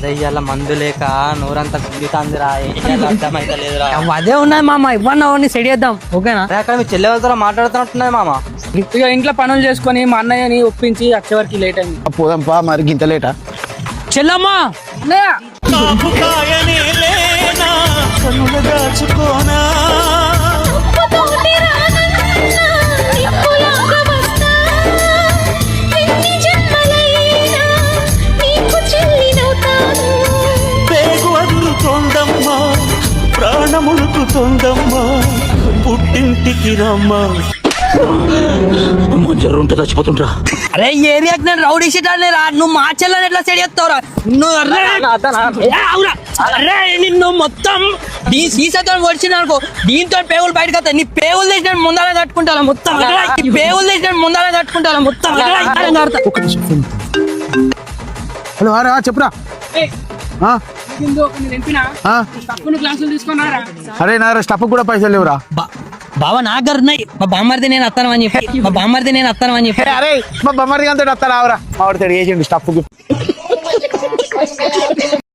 అదే ఇవాళ మందు లేక నోరంతా గుంజుతాందిరా, ఏం చేయాలో అర్థమైతే లేదురా. అదే ఉన్నాయి మామ, ఇవ్వన్నా సెట్ చేద్దాం. ఓకేనా? అదే అక్కడ మీ చెల్లె వాళ్ళతో మాట్లాడుతున్నట్టున్నది మామ. ఇక ఇంట్లో పనులు చేసుకొని మా అన్నయ్యని ఒప్పించి వచ్చే వరకు లేట్ అయింది. పోదాంపా, మరి ఇంత లేటా? చెల్లమ్మా తొందమ్మా, ప్రాణముడుకుతోందమ్మా, పుట్టింటికి రమ్మా. జరుంటే చచ్చిపోతుంటా. అరే ఏరియాకి నేను రౌడీ షీట్ రా, నువ్వు మా చెల్లని ఎట్లా సెట్ చేస్తావురా? అరే నిన్ను మొత్తం సీసాతో వచ్చిన అనుకో, దీంతో పేగులు బయటకు వస్తాయి. నీ పేగులు తెచ్చిన ముందాల కట్టుకుంటా మొత్తం, పేగులు తెచ్చిన ముందాల కట్టుకుంటా మొత్తం. హలో రా, చెప్పురా. అరే నా స్టఫ్ కూడా పైసలు లేవురా. బావ నా దగ్గర ఉన్నాయి, మా బామ్మర్ది నేను వస్తాను అని చెప్పి. అరే మా బొమ్మడి అంతా వస్తారా? మా వాడు చేసిండు స్టఫ్.